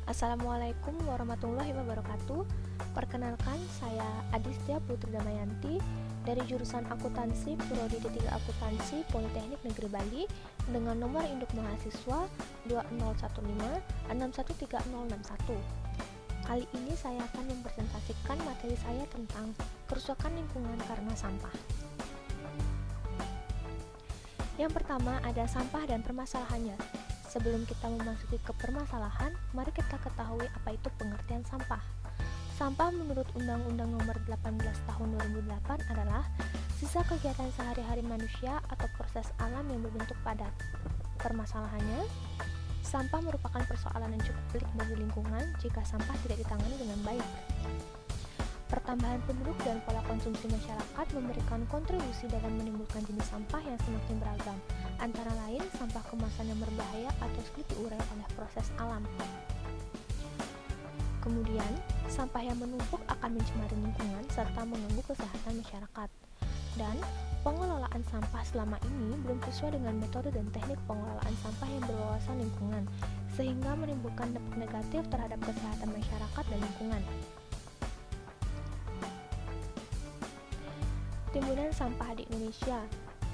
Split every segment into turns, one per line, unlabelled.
Assalamualaikum warahmatullahi wabarakatuh. Perkenalkan, saya Adistia Putri Damayanti dari jurusan Akuntansi Prodi D3 Akuntansi Politeknik Negeri Bali dengan nomor induk mahasiswa 2015613061. Kali ini saya akan mempresentasikan materi saya tentang kerusakan lingkungan karena sampah. Yang pertama ada sampah dan permasalahannya. Sebelum kita memasuki ke permasalahan, mari kita ketahui apa itu pengertian sampah. Sampah menurut Undang-Undang Nomor 18 Tahun 2008 adalah sisa kegiatan sehari-hari manusia atau proses alam yang berbentuk padat. Permasalahannya, sampah merupakan persoalan yang cukup pelik bagi lingkungan jika sampah tidak ditangani dengan baik. Pertambahan penduduk dan pola konsumsi masyarakat memberikan kontribusi dalam menimbulkan jenis sampah yang semakin beragam, antara lain sampah kemasan yang berbahaya atau sulit diurai oleh proses alam. Kemudian, sampah yang menumpuk akan mencemari lingkungan serta mengganggu kesehatan masyarakat. Dan pengelolaan sampah selama ini belum sesuai dengan metode dan teknik pengelolaan sampah yang berwawasan lingkungan, sehingga menimbulkan dampak negatif terhadap kesehatan masyarakat dan lingkungan. Timbunan sampah di Indonesia.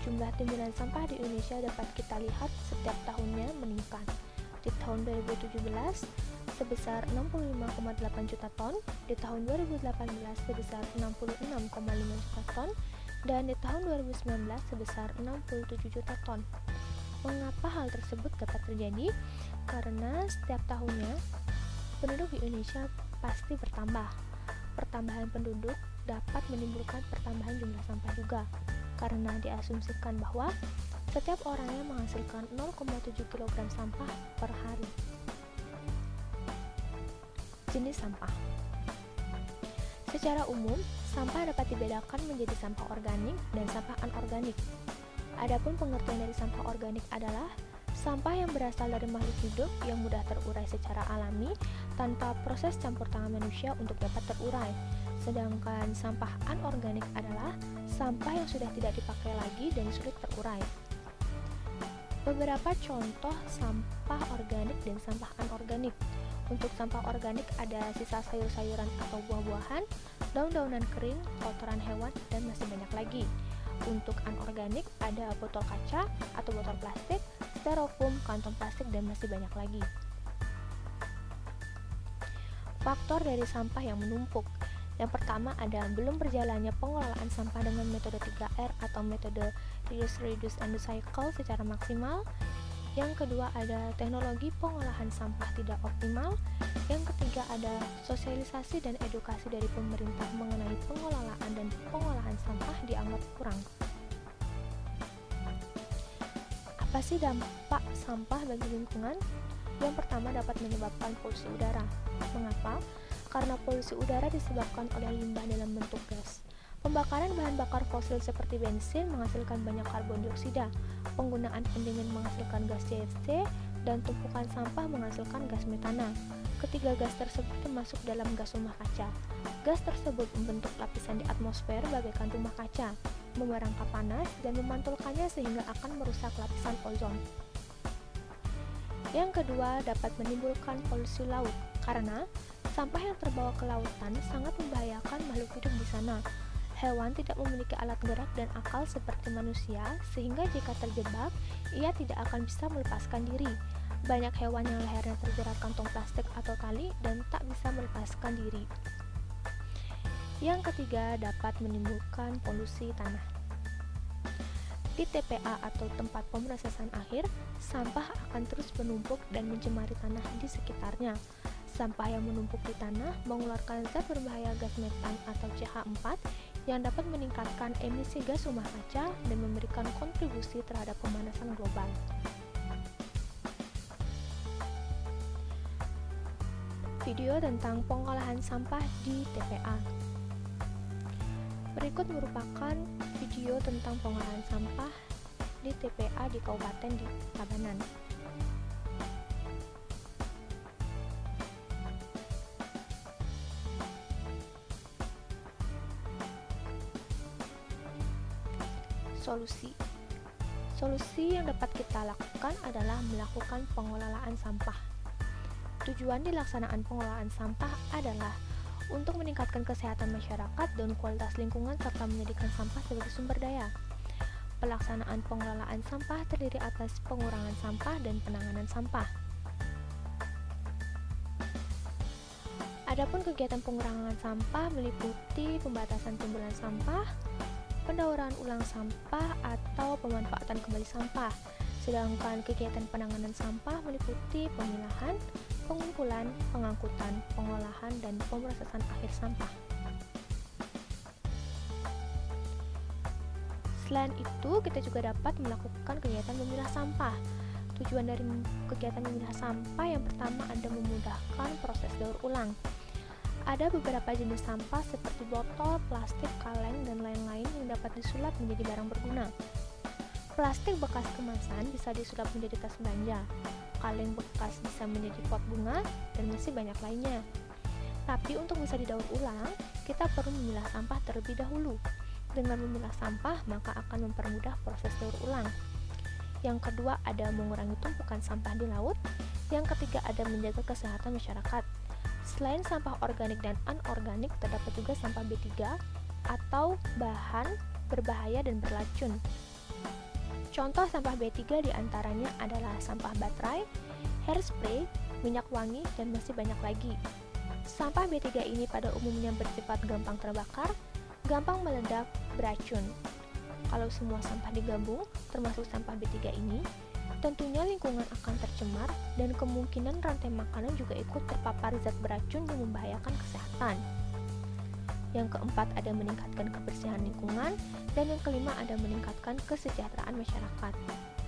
Jumlah timbunan sampah di Indonesia dapat kita lihat setiap tahunnya meningkat. Di tahun 2017 sebesar 65,8 juta ton, di tahun 2018 sebesar 66,5 juta ton, dan di tahun 2019 sebesar 67 juta ton. Mengapa hal tersebut dapat terjadi? Karena setiap tahunnya penduduk di Indonesia pasti bertambah. Pertambahan penduduk dapat menimbulkan pertambahan jumlah sampah juga, karena diasumsikan bahwa setiap orangnya menghasilkan 0,7 kg sampah per hari. Jenis sampah. Secara umum, sampah dapat dibedakan menjadi sampah organik dan sampah anorganik. Adapun pengertian dari sampah organik adalah sampah yang berasal dari makhluk hidup yang mudah terurai secara alami tanpa proses campur tangan manusia untuk dapat terurai. Sedangkan sampah anorganik adalah sampah yang sudah tidak dipakai lagi dan sulit terurai. Beberapa contoh sampah organik dan sampah anorganik. Untuk sampah organik ada sisa sayur-sayuran atau buah-buahan, daun-daunan kering, kotoran hewan, dan masih banyak lagi. Untuk anorganik ada botol kaca atau botol plastik, styrofoam, kantong plastik, dan masih banyak lagi. Faktor dari sampah yang menumpuk. Yang pertama ada belum berjalannya pengelolaan sampah dengan metode 3R atau metode Reuse, Reduce, and Recycle secara maksimal. Yang kedua ada teknologi pengolahan sampah tidak optimal. Yang ketiga ada sosialisasi dan edukasi dari pemerintah mengenai pengelolaan dan pengolahan sampah dianggap kurang. Apa sih dampak sampah bagi lingkungan? Yang pertama dapat menyebabkan polusi udara. Mengapa? Karena polusi udara disebabkan oleh limbah dalam bentuk gas. Pembakaran bahan bakar fosil seperti bensin menghasilkan banyak karbon dioksida, penggunaan pendingin menghasilkan gas CFC, dan tumpukan sampah menghasilkan gas metana. Ketiga gas tersebut termasuk dalam gas rumah kaca. Gas tersebut membentuk lapisan di atmosfer bagaikan rumah kaca, memerangkap panas, dan memantulkannya sehingga akan merusak lapisan ozon. Yang kedua dapat menimbulkan polusi laut, karena sampah yang terbawa ke lautan sangat membahayakan makhluk hidup di sana. Hewan tidak memiliki alat gerak dan akal seperti manusia, sehingga jika terjebak, ia tidak akan bisa melepaskan diri. Banyak hewan yang lehernya terjerat kantong plastik atau tali dan tak bisa melepaskan diri. Yang ketiga dapat menimbulkan polusi tanah. Di TPA atau tempat pemrosesan akhir, sampah akan terus menumpuk dan mencemari tanah di sekitarnya. Sampah yang menumpuk di tanah mengeluarkan zat berbahaya gas metan atau CH4 yang dapat meningkatkan emisi gas rumah kaca dan memberikan kontribusi terhadap pemanasan global. Video tentang pengolahan sampah di TPA. Berikut merupakan video tentang pengolahan sampah di TPA di Kabupaten di Tabanan. Solusi yang dapat kita lakukan adalah melakukan pengelolaan sampah. Tujuan dilaksanaan pengelolaan sampah adalah untuk meningkatkan kesehatan masyarakat dan kualitas lingkungan serta menjadikan sampah sebagai sumber daya. Pelaksanaan pengelolaan sampah terdiri atas pengurangan sampah dan penanganan sampah. Adapun kegiatan pengurangan sampah meliputi pembatasan timbulan sampah, pendauran ulang sampah atau pemanfaatan kembali sampah. Sedangkan kegiatan penanganan sampah meliputi pemilahan, pengumpulan, pengangkutan, pengolahan, dan pemrosesan akhir sampah. Selain itu, kita juga dapat melakukan kegiatan memilah sampah. Tujuan dari kegiatan memilah sampah yang pertama adalah memudahkan proses daur ulang. Ada beberapa jenis sampah seperti botol, plastik, kaleng, dan lain-lain yang dapat disulap menjadi barang berguna. Plastik bekas kemasan bisa disulap menjadi tas belanja, kaleng bekas bisa menjadi pot bunga, dan masih banyak lainnya. Tapi untuk bisa didaur ulang, kita perlu memilah sampah terlebih dahulu. Dengan memilah sampah, maka akan mempermudah proses daur ulang. Yang kedua ada mengurangi tumpukan sampah di laut. Yang ketiga ada menjaga kesehatan masyarakat. Selain sampah organik dan anorganik, terdapat juga sampah B3 atau bahan berbahaya dan beracun. Contoh sampah B3 diantaranya adalah sampah baterai, hairspray, minyak wangi, dan masih banyak lagi. Sampah B3 ini pada umumnya bersifat gampang terbakar, gampang meledak, beracun. Kalau semua sampah digabung, termasuk sampah B3 ini, tentunya lingkungan akan tercemar dan kemungkinan rantai makanan juga ikut terpapar zat beracun yang membahayakan kesehatan. Yang keempat ada meningkatkan kebersihan lingkungan, dan yang kelima ada meningkatkan kesejahteraan masyarakat.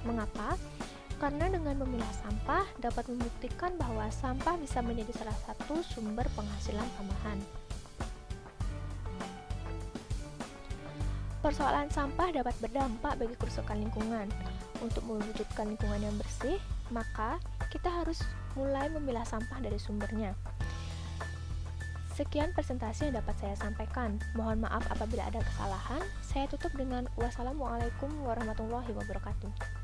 Mengapa? Karena dengan memilah sampah dapat membuktikan bahwa sampah bisa menjadi salah satu sumber penghasilan tambahan. Persoalan sampah dapat berdampak bagi kerusakan lingkungan. Untuk mewujudkan lingkungan yang bersih, maka kita harus mulai memilah sampah dari sumbernya. Sekian presentasi yang dapat saya sampaikan. Mohon maaf apabila ada kesalahan. Saya tutup dengan wassalamualaikum warahmatullahi wabarakatuh.